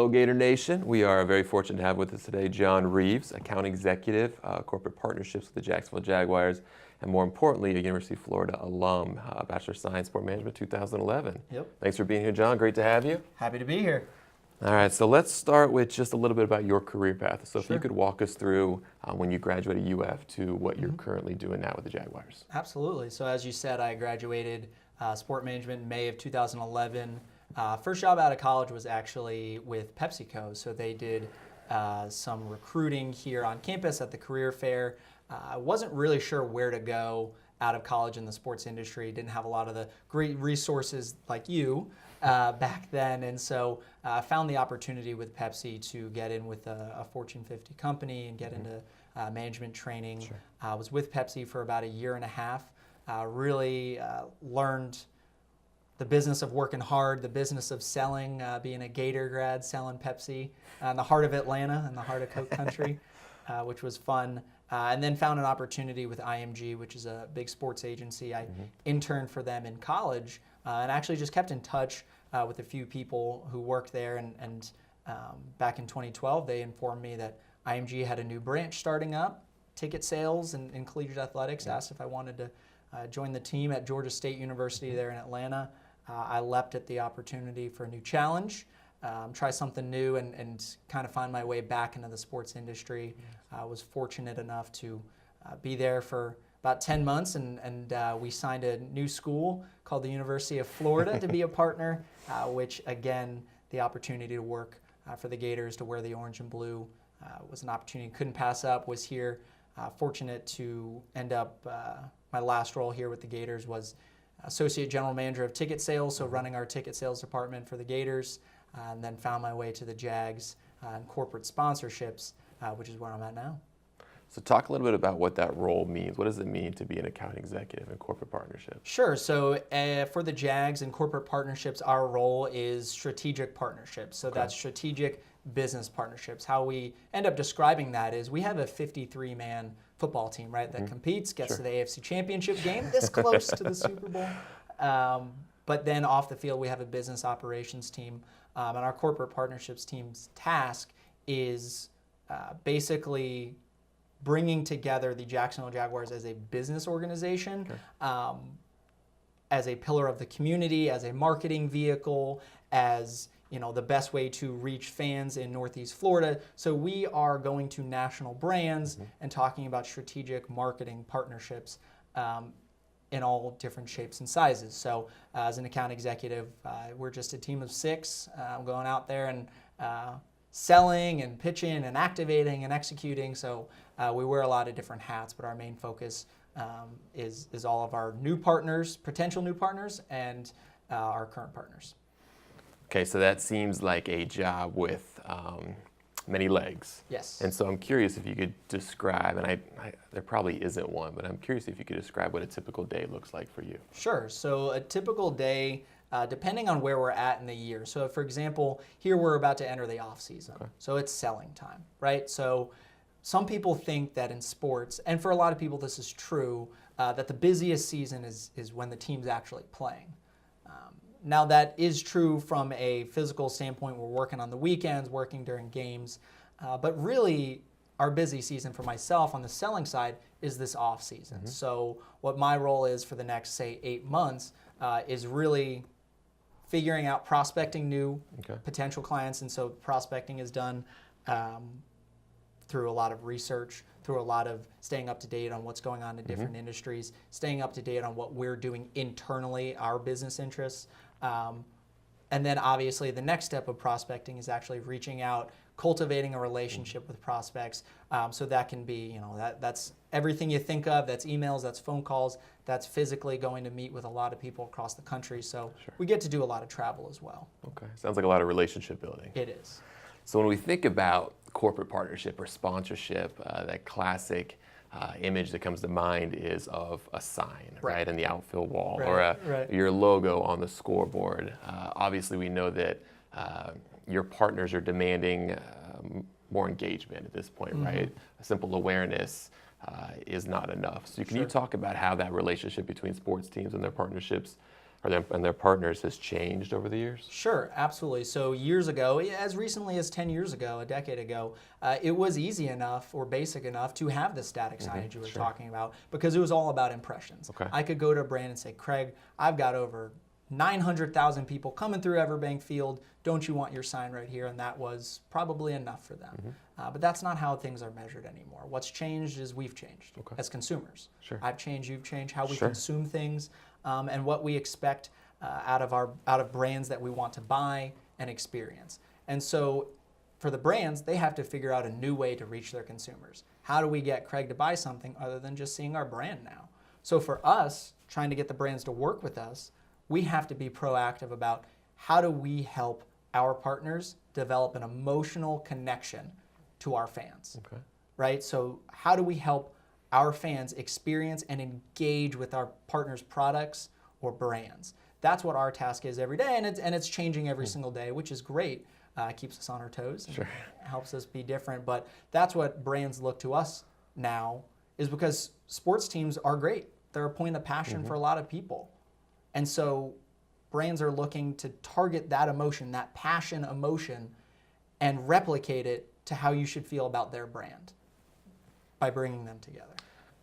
Hello, Gator Nation. We are very fortunate to have with us today Jon Reaves, account executive, corporate partnerships with the Jacksonville Jaguars, and more importantly, a University of Florida alum, Bachelor of Science, Sport Management 2011. Yep. Thanks for being here, Jon. Great to have you. Happy to be here. All right, so let's start with just a little bit about your career path. So if Sure. you could walk us through when you graduated UF to what you're currently doing now with the Jaguars. Absolutely. So as you said, I graduated sport management in May of 2011. First job out of college was actually with PepsiCo. So they did some recruiting here on campus at the career fair. I wasn't really sure where to go out of college in the sports industry. Didn't have a lot of the great resources like you back then. And so I found the opportunity with Pepsi to get in with a Fortune 50 company and get into management training. Sure. I was with Pepsi for about a year and a half. Really learned the business of working hard, the business of selling, being a Gator grad, selling Pepsi in the heart of Atlanta, in the heart of Coke Country, which was fun. And then found an opportunity with IMG, which is a big sports agency. I interned for them in college and actually just kept in touch with a few people who worked there. And back in 2012, they informed me that IMG had a new branch starting up, ticket sales and collegiate athletics, asked if I wanted to join the team at Georgia State University there in Atlanta. I leapt at the opportunity for a new challenge, try something new, and kind of find my way back into the sports industry. I was fortunate enough to be there for about 10 months, and we signed a new school called the University of Florida to be a partner, which, again, the opportunity to work for the Gators, to wear the orange and blue, was an opportunity I couldn't pass up. Was here, fortunate to end up, my last role here with the Gators was Associate General Manager of Ticket Sales, so running our ticket sales department for the Gators, and then found my way to the Jags and corporate sponsorships, which is where I'm at now. So talk a little bit about what that role means. What does it mean to be an account executive in corporate partnerships? Sure. So for the Jags and corporate partnerships, our role is strategic partnerships. So that's strategic business partnerships. How we end up describing that is we have a 53-man football team, right, that competes, gets to the AFC Championship game, this close to the Super Bowl. But then off the field, we have a business operations team. And our corporate partnerships team's task is basically bringing together the Jacksonville Jaguars as a business organization, as a pillar of the community, as a marketing vehicle, as the best way to reach fans in Northeast Florida. So we are going to national brands and talking about strategic marketing partnerships in all different shapes and sizes. So as an account executive, we're just a team of 6 going out there and selling and pitching and activating and executing. So we wear a lot of different hats, but our main focus is all of our new partners, potential new partners, and our current partners. Okay, so that seems like a job with many legs. Yes. And so I'm curious if you could describe, and there probably isn't one, but I'm curious if you could describe what a typical day looks like for you. Sure. So a typical day, depending on where we're at in the year. So for example, here we're about to enter the off season. So it's selling time, right? So some people think that in sports, and for a lot of people this is true, that the busiest season is when the team's actually playing. Now that is true from a physical standpoint. We're working on the weekends, working during games, but really our busy season for myself on the selling side is this off season. So what my role is for the next, say, 8 months is really figuring out prospecting new potential clients. And so prospecting is done through a lot of research, through a lot of staying up to date on what's going on in different industries, staying up to date on what we're doing internally, our business interests. And then obviously the next step of prospecting is actually reaching out, cultivating a relationship with prospects. So that can be, that's everything you think of. That's emails, that's phone calls, that's physically going to meet with a lot of people across the country. So we get to do a lot of travel as well. Okay, sounds like a lot of relationship building. It is. So when we think about corporate partnership or sponsorship, that classic image that comes to mind is of a sign, right, in the outfield wall, or your logo on the scoreboard. Obviously, we know that your partners are demanding more engagement at this point, right? A simple awareness is not enough. So can you talk about how that relationship between sports teams and their partnerships and their partners has changed over the years? Sure, absolutely. So years ago, as recently as 10 years ago, a decade ago, it was easy enough or basic enough to have the static signage you were talking about because it was all about impressions. Okay. I could go to a brand and say, Craig, I've got over 900,000 people coming through Everbank Field. Don't you want your sign right here? And that was probably enough for them. But that's not how things are measured anymore. What's changed is we've changed as consumers. Sure. I've changed, you've changed, how we consume things, and what we expect out of brands that we want to buy and experience. And so for the brands, they have to figure out a new way to reach their consumers. How do we get Craig to buy something other than just seeing our brand now? So for us, trying to get the brands to work with us, we have to be proactive about how do we help our partners develop an emotional connection to our fans, right? So how do we help our fans experience and engage with our partners' products or brands? That's what our task is every day, and it's changing every single day, which is great. It keeps us on our toes, and helps us be different. But that's what brands look to us now, is because sports teams are great. They're a point of passion for a lot of people. And so brands are looking to target that emotion, that passion emotion, and replicate it to how you should feel about their brand by bringing them together.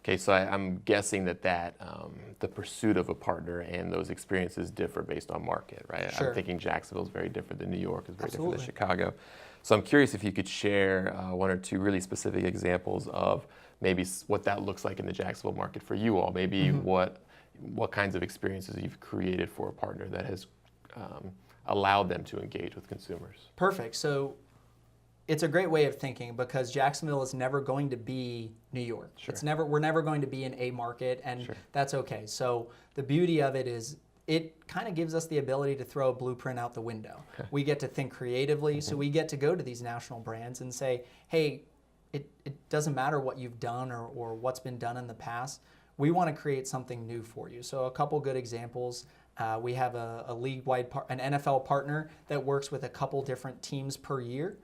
Okay, so I'm guessing that the pursuit of a partner and those experiences differ based on market, right? Sure. I'm thinking Jacksonville is very different than New York, is very different than Chicago. So I'm curious if you could share one or two really specific examples of maybe what that looks like in the Jacksonville market for you all. Maybe what kinds of experiences you've created for a partner that has allowed them to engage with consumers. Perfect. So it's a great way of thinking because Jacksonville is never going to be New York. We're never going to be in a market, and that's okay. So the beauty of it is it kind of gives us the ability to throw a blueprint out the window. We get to think creatively, so we get to go to these national brands and say, hey, it doesn't matter what you've done or what's been done in the past. We want to create something new for you. So a couple good examples. We have a league-wide, an NFL partner that works with a couple different teams per year.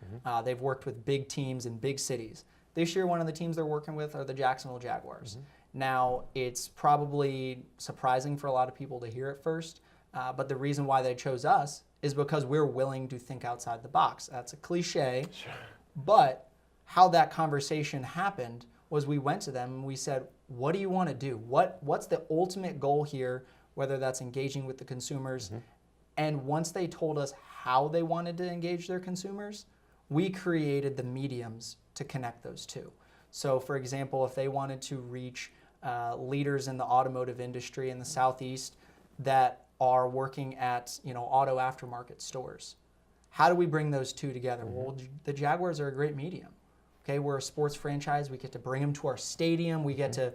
They've worked with big teams in big cities. This year, one of the teams they're working with are the Jacksonville Jaguars. Now, it's probably surprising for a lot of people to hear at first, but the reason why they chose us is because we're willing to think outside the box. That's a cliche, but how that conversation happened was we went to them and we said, what do you want to do? What's the ultimate goal here, whether that's engaging with the consumers? And once they told us how they wanted to engage their consumers, we created the mediums to connect those two. So for example, if they wanted to reach leaders in the automotive industry in the Southeast that are working at auto aftermarket stores, how do we bring those two together? Well, the Jaguars are a great medium. Okay, we're a sports franchise. We get to bring them to our stadium. We get to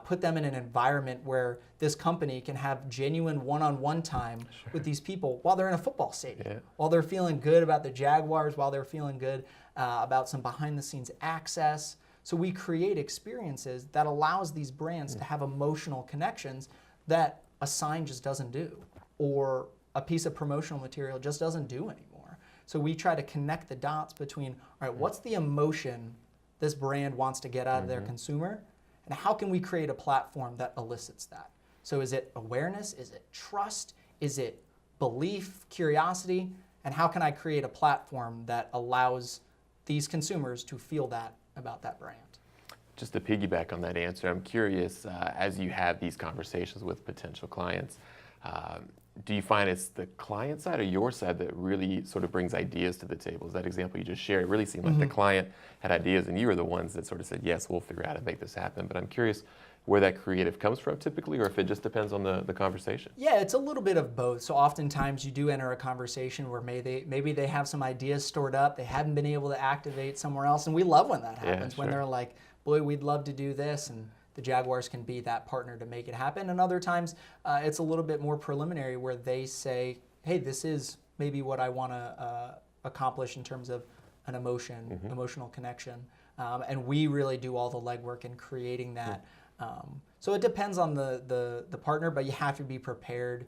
put them in an environment where this company can have genuine one-on-one time with these people while they're in a football stadium, while they're feeling good about the Jaguars, while they're feeling good about some behind-the-scenes access. So we create experiences that allows these brands to have emotional connections that a sign just doesn't do, or a piece of promotional material just doesn't do anymore. So we try to connect the dots between, all right, what's the emotion this brand wants to get out of their consumer, and how can we create a platform that elicits that? So is it awareness? Is it trust? Is it belief, curiosity? And how can I create a platform that allows these consumers to feel that about that brand? Just to piggyback on that answer, I'm curious, as you have these conversations with potential clients, do you find it's the client side or your side that really sort of brings ideas to the table? As that example you just shared, it really seemed like the client had ideas and you were the ones that sort of said, yes, we'll figure out how to make this happen. But I'm curious where that creative comes from typically, or if it just depends on the conversation. Yeah, it's a little bit of both. So oftentimes you do enter a conversation where maybe they have some ideas stored up, they haven't been able to activate somewhere else, and we love when that happens, when they're like, boy, we'd love to do this, and the Jaguars can be that partner to make it happen. And other times it's a little bit more preliminary where they say, hey, this is maybe what I want to accomplish in terms of an emotional connection. And we really do all the legwork in creating that. So it depends on the partner, but you have to be prepared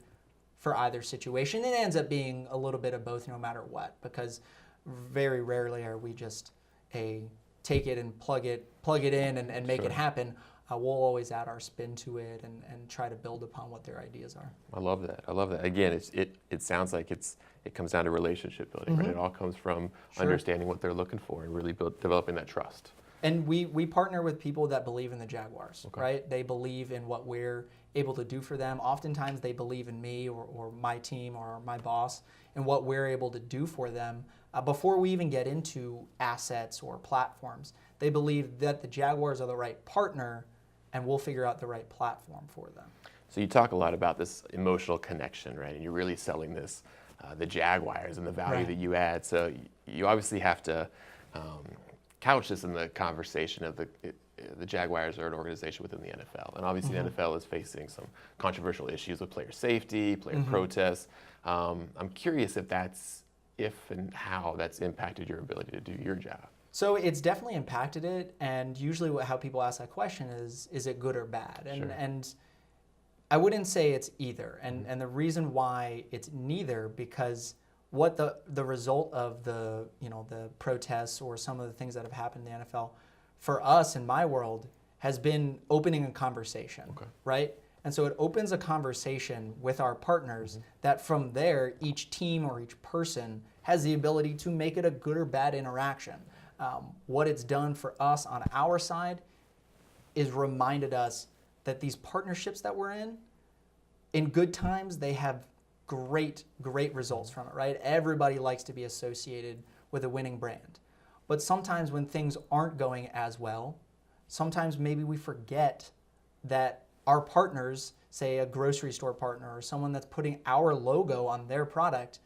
for either situation. It ends up being a little bit of both no matter what, because very rarely are we just take it and plug it in and make it happen. we'll always add our spin to it and try to build upon what their ideas are. I love that. I love that. Again, it sounds like it comes down to relationship building, right? It all comes from understanding what they're looking for and really developing that trust. And we partner with people that believe in the Jaguars, right? They believe in what we're able to do for them. Oftentimes they believe in me or my team or my boss and what we're able to do for them. Before we even get into assets or platforms, they believe that the Jaguars are the right partner and we'll figure out the right platform for them. So you talk a lot about this emotional connection, right? And you're really selling this, the Jaguars and the value that you add. So you obviously have to couch this in the conversation of the Jaguars are an organization within the NFL. And obviously the NFL is facing some controversial issues with player safety, player protests. I'm curious if and how that's impacted your ability to do your job. So it's definitely impacted it, and usually how people ask that question is it good or bad? And I wouldn't say it's either, and the reason why it's neither, because what the result of the protests or some of the things that have happened in the NFL, for us in my world, has been opening a conversation, right? And so it opens a conversation with our partners that from there, each team or each person has the ability to make it a good or bad interaction. What it's done for us on our side is reminded us that these partnerships that we're in good times, they have great results from it, right? Everybody likes to be associated with a winning brand. But sometimes when things aren't going as well, sometimes maybe we forget that our partners, say a grocery store partner or someone that's putting our logo on their product,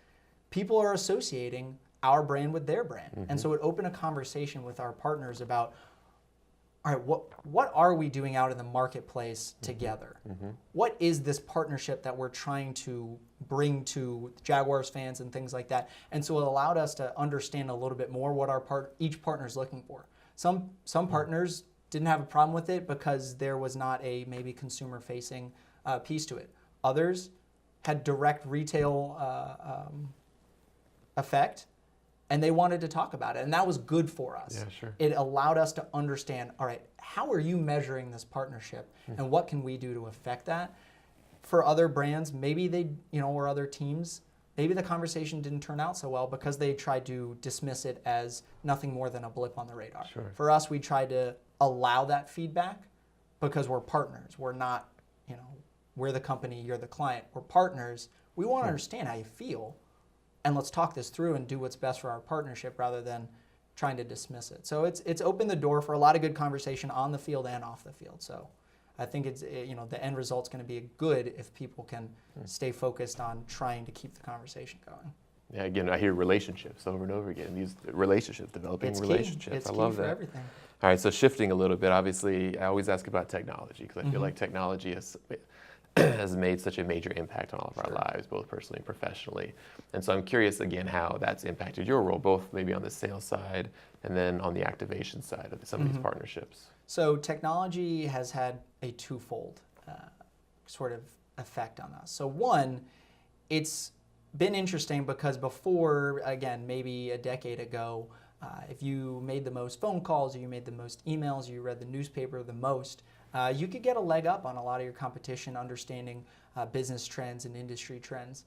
people are associating our brand with their brand. And so it opened a conversation with our partners about, all right, what are we doing out in the marketplace together? What is this partnership that we're trying to bring to Jaguars fans and things like that? And so it allowed us to understand a little bit more what each partner is looking for. Some partners didn't have a problem with it because there was not a maybe consumer-facing piece to it. Others had direct retail effect, and they wanted to talk about it, and that was good for us. Yeah, sure. It allowed us to understand, all right, how are you measuring this partnership, and what can we do to affect that? For other brands, maybe they, or other teams, maybe the conversation didn't turn out so well because they tried to dismiss it as nothing more than a blip on the radar. Sure. For us, we tried to allow that feedback because we're partners. We're not, we're the company, you're the client. We're partners. We want to understand how you feel, and let's talk this through and do what's best for our partnership rather than trying to dismiss it. So it's opened the door for a lot of good conversation on the field and off the field. So I think the end result's going to be good if people can stay focused on trying to keep the conversation going. Yeah, again, I hear relationships over and over again. These relationships, developing relationships. It's I key love for that. everything. All right, so shifting a little bit, obviously, I always ask about technology because I feel like technology has made such a major impact on all of our lives, both personally and professionally. And so I'm curious, again, how that's impacted your role, both maybe on the sales side and then on the activation side of some of these partnerships. So technology has had a twofold sort of effect on us. So one, it's been interesting because before, again, maybe a decade ago, if you made the most phone calls, or you made the most emails, or you read the newspaper the most, you could get a leg up on a lot of your competition, understanding business trends and industry trends.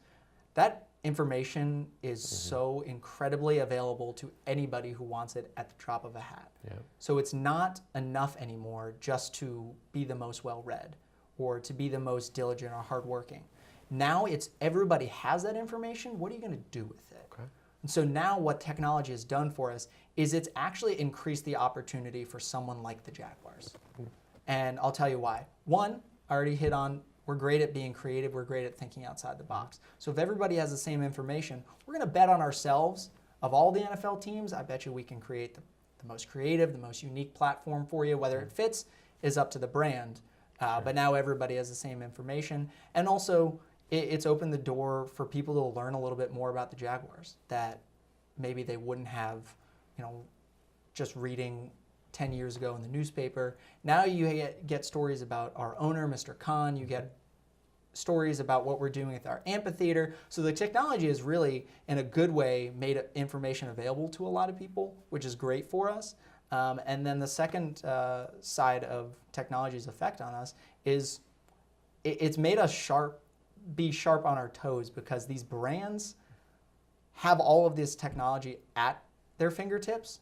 That information is so incredibly available to anybody who wants it at the drop of a hat. Yeah. So it's not enough anymore just to be the most well-read or to be the most diligent or hardworking. Now it's everybody has that information. What are you going to do with it? Okay. And so now what technology has done for us is it's actually increased the opportunity for someone like the Jaguars. And I'll tell you why. One, I already hit on, we're great at being creative, we're great at thinking outside the box. So if everybody has the same information, we're going to bet on ourselves. Of all the NFL teams, I bet you we can create the most creative, the most unique platform for you. Whether it fits is up to the brand. But now everybody has the same information. And also, it's opened the door for people to learn a little bit more about the Jaguars that maybe they wouldn't have, just reading 10 years ago in the newspaper. Now you get stories about our owner, Mr. Khan. You get stories about what we're doing with our amphitheater. So the technology has really, in a good way, made information available to a lot of people, which is great for us. And then the second side of technology's effect on us is it's made us be sharp on our toes, because these brands have all of this technology at their fingertips,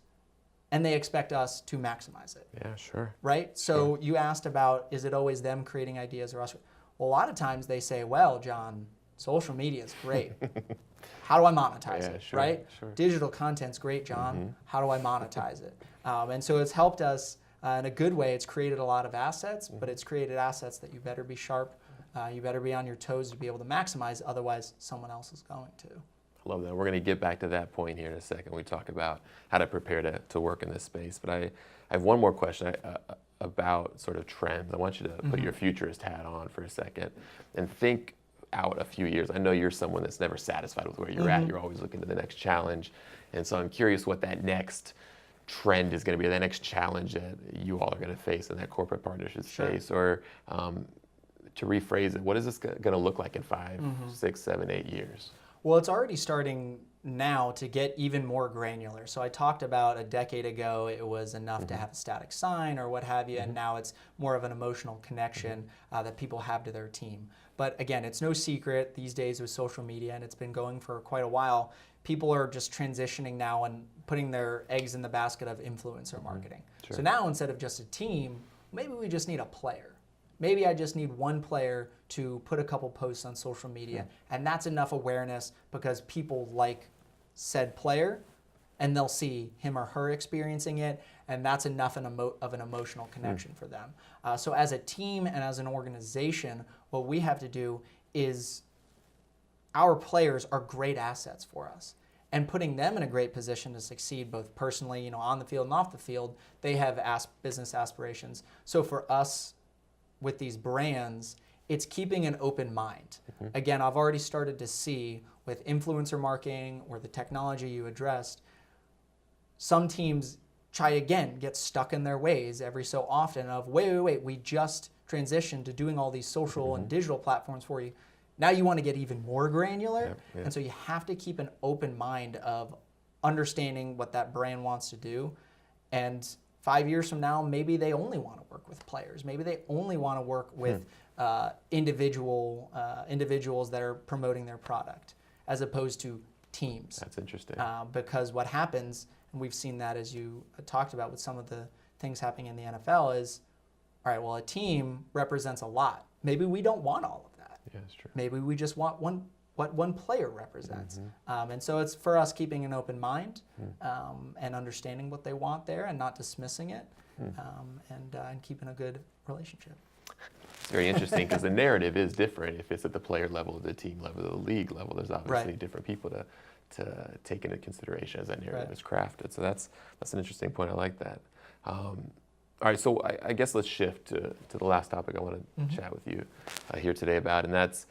and they expect us to maximize it. Yeah, sure. Right? So you asked about, is it always them creating ideas or us? Well, a lot of times they say, well, John, social media is great. How do I monetize it? Sure, right? Sure. Digital content's great, John. How do I monetize it? And so it's helped us in a good way. It's created a lot of assets, but it's created assets that you better be sharp. You better be on your toes to be able to maximize. Otherwise, someone else is going to. I love that. We're going to get back to that point here in a second. We talk about how to prepare to work in this space. But I have one more question about sort of trends. I want you to put your futurist hat on for a second and think out a few years. I know you're someone that's never satisfied with where you're at. You're always looking to the next challenge. And so I'm curious what that next trend is going to be, the next challenge that you all are going to face in that corporate partnership space. Or to rephrase it, what is this going to look like in 5, 6, 7, 8 years? Well, it's already starting now to get even more granular. So I talked about a decade ago, it was enough to have a static sign or what have you, and now it's more of an emotional connection that people have to their team. But again, it's no secret these days with social media, and it's been going for quite a while, people are just transitioning now and putting their eggs in the basket of influencer marketing. Sure. So now instead of just a team, maybe we just need a player. Maybe I just need one player to put a couple posts on social media, and that's enough awareness because people like said player, and they'll see him or her experiencing it, and that's enough of an emotional connection for them. So as a team and as an organization, what we have to do is our players are great assets for us. And putting them in a great position to succeed both personally, on the field and off the field, they have business aspirations. So for us, with these brands, it's keeping an open mind. Again, I've already started to see with influencer marketing or the technology you addressed, some teams try again, get stuck in their ways every so often of, wait, we just transitioned to doing all these social and digital platforms for you. Now you want to get even more granular. And so you have to keep an open mind of understanding what that brand wants to do. And 5 years from now, maybe they only want to work with players. Maybe they only want to work with individuals that are promoting their product, as opposed to teams. That's interesting. Because what happens, and we've seen that as you talked about with some of the things happening in the NFL, is, all right, well, a team represents a lot. Maybe we don't want all of that. Yeah, that's true. Maybe we just want what one player represents. And so it's for us keeping an open mind and understanding what they want there and not dismissing it and keeping a good relationship. It's very interesting because the narrative is different if it's at the player level, the team level, the league level. There's obviously different people to take into consideration as that narrative is crafted. So that's an interesting point. I like that. All right, so I guess let's shift to the last topic I want to chat with you here today about, and that's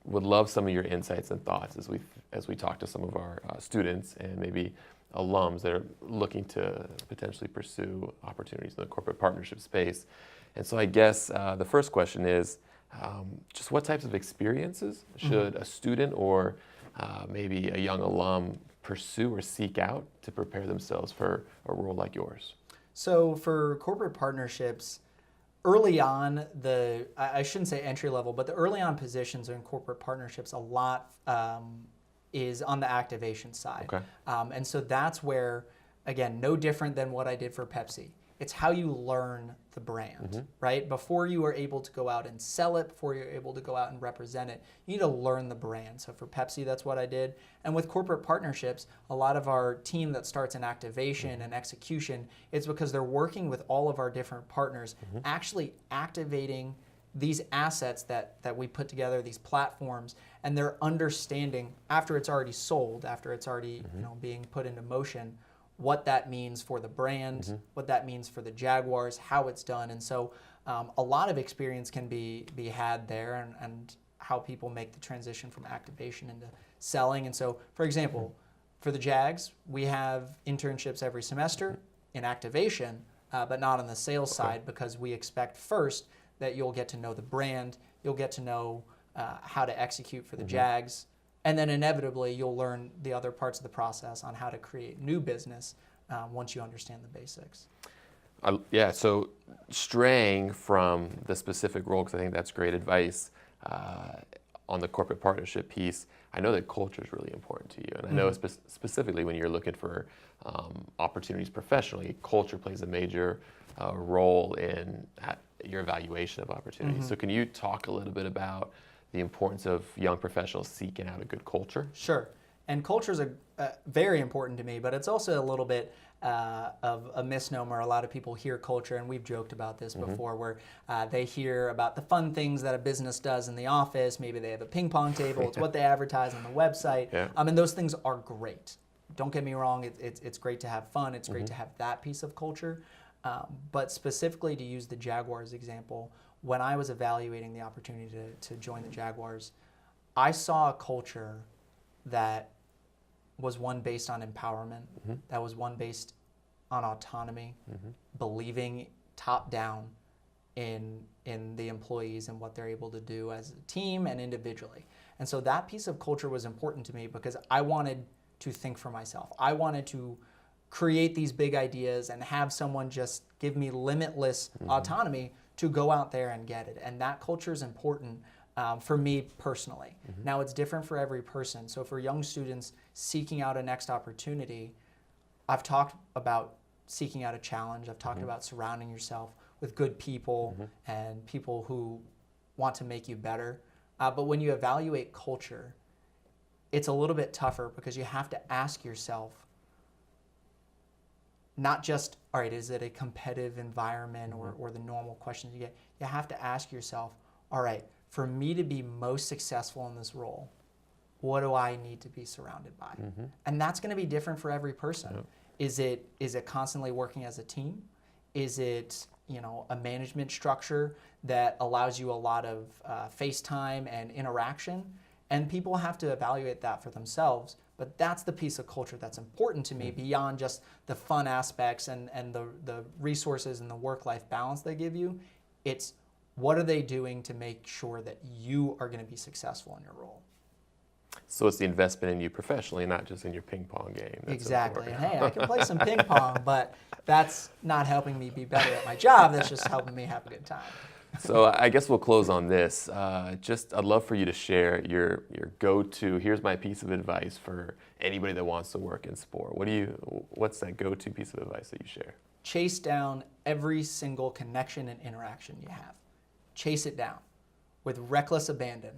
would love some of your insights and thoughts as we talk to some of our students and maybe alums that are looking to potentially pursue opportunities in the corporate partnership space. And so I guess the first question is just what types of experiences should a student or maybe a young alum pursue or seek out to prepare themselves for a role like yours? So for corporate partnerships, early on, I shouldn't say entry level, but the early on positions in corporate partnerships, a lot is on the activation side. Okay. And so that's where, again, no different than what I did for Pepsi. It's how you learn the brand, right? Before you are able to go out and sell it, before you're able to go out and represent it, you need to learn the brand. So for Pepsi, that's what I did. And with corporate partnerships, a lot of our team that starts in activation and execution, it's because they're working with all of our different partners, actually activating these assets that we put together, these platforms, and they're understanding after it's already sold, after it's already being put into motion, what that means for the brand, what that means for the Jaguars, how it's done. And so a lot of experience can be had there and how people make the transition from activation into selling. And so, for example, for the Jags, we have internships every semester in activation, but not on the sales side, because we expect first that you'll get to know the brand, you'll get to know how to execute for the Jags, and then inevitably you'll learn the other parts of the process on how to create new business once you understand the basics. Yeah, so straying from the specific role, because I think that's great advice, on the corporate partnership piece, I know that culture is really important to you. And I know specifically when you're looking for opportunities professionally, culture plays a major role in your evaluation of opportunities. So can you talk a little bit about the importance of young professionals seeking out a good culture? Sure. And culture is very important to me, but it's also a little bit of a misnomer. A lot of people hear culture, and we've joked about this before, where they hear about the fun things that a business does in the office. Maybe they have a ping pong table. It's what they advertise on the website. Yeah. And those things are great. Don't get me wrong. It's great to have fun. It's great to have that piece of culture. But specifically to use the Jaguars example, when I was evaluating the opportunity to join the Jaguars, I saw a culture that was one based on empowerment, that was one based on autonomy, believing top down in the employees and what they're able to do as a team and individually. And so that piece of culture was important to me because I wanted to think for myself. I wanted to create these big ideas and have someone just give me limitless autonomy to go out there and get it. And that culture is important for me personally. Now, it's different for every person. So for young students seeking out a next opportunity, I've talked about seeking out a challenge. I've talked about surrounding yourself with good people and people who want to make you better. But when you evaluate culture, it's a little bit tougher because you have to ask yourself, not just, all right, is it a competitive environment or the normal questions you get? You have to ask yourself, all right, for me to be most successful in this role, what do I need to be surrounded by? And that's going to be different for every person. Is it constantly working as a team? Is it a management structure that allows you a lot of face time and interaction? And people have to evaluate that for themselves. But that's the piece of culture that's important to me beyond just the fun aspects and the resources and the work-life balance they give you. It's what are they doing to make sure that you are going to be successful in your role? So it's the investment in you professionally, not just in your ping pong game. That's exactly. important. And hey, I can play some ping pong, but that's not helping me be better at my job. That's just helping me have a good time. So I guess we'll close on this. I'd love for you to share your go-to, here's my piece of advice for anybody that wants to work in sport. What's that go-to piece of advice that you share? Chase down every single connection and interaction you have. Chase it down with reckless abandon.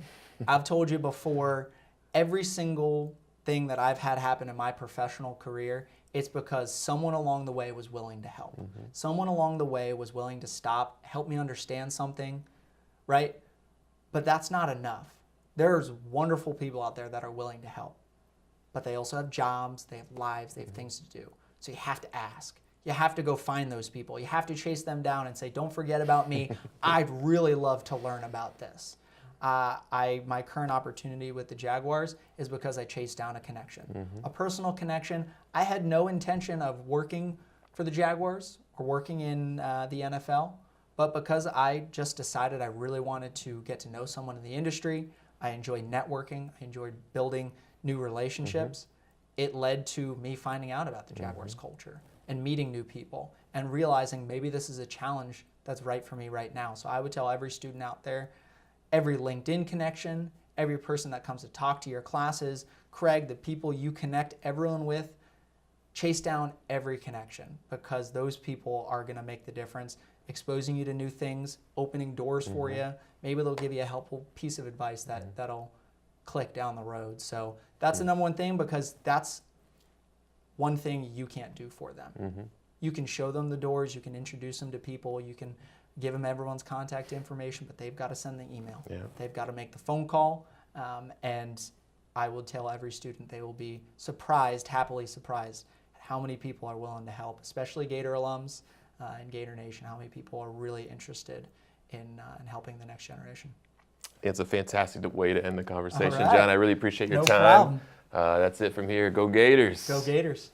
I've told you before, every single thing that I've had happen in my professional career, it's because someone along the way was willing to help. Someone along the way was willing to stop, help me understand something, right? But that's not enough. There's wonderful people out there that are willing to help, but they also have jobs, they have lives, they have things to do. So you have to ask. You have to go find those people. You have to chase them down and say, don't forget about me. I'd really love to learn about this. My current opportunity with the Jaguars is because I chased down a connection, a personal connection. I had no intention of working for the Jaguars or working in the NFL, but because I just decided I really wanted to get to know someone in the industry, I enjoyed networking, I enjoyed building new relationships, it led to me finding out about the Jaguars culture and meeting new people and realizing maybe this is a challenge that's right for me right now. So I would tell every student out there, every LinkedIn connection, every person that comes to talk to your classes, Craig, the people you connect everyone with, chase down every connection because those people are going to make the difference, exposing you to new things, opening doors for you. Maybe they'll give you a helpful piece of advice that'll click down the road. So that's the number one thing because that's one thing you can't do for them. You can show them the doors, you can introduce them to people, you can give them everyone's contact information, but they've got to send the email. They've got to make the phone call, and I will tell every student they will be surprised, happily surprised, at how many people are willing to help, especially Gator alums and Gator Nation, how many people are really interested in helping the next generation. It's a fantastic way to end the conversation. All right. John, I really appreciate your No time. problem. That's it from here. Go Gators. Go Gators.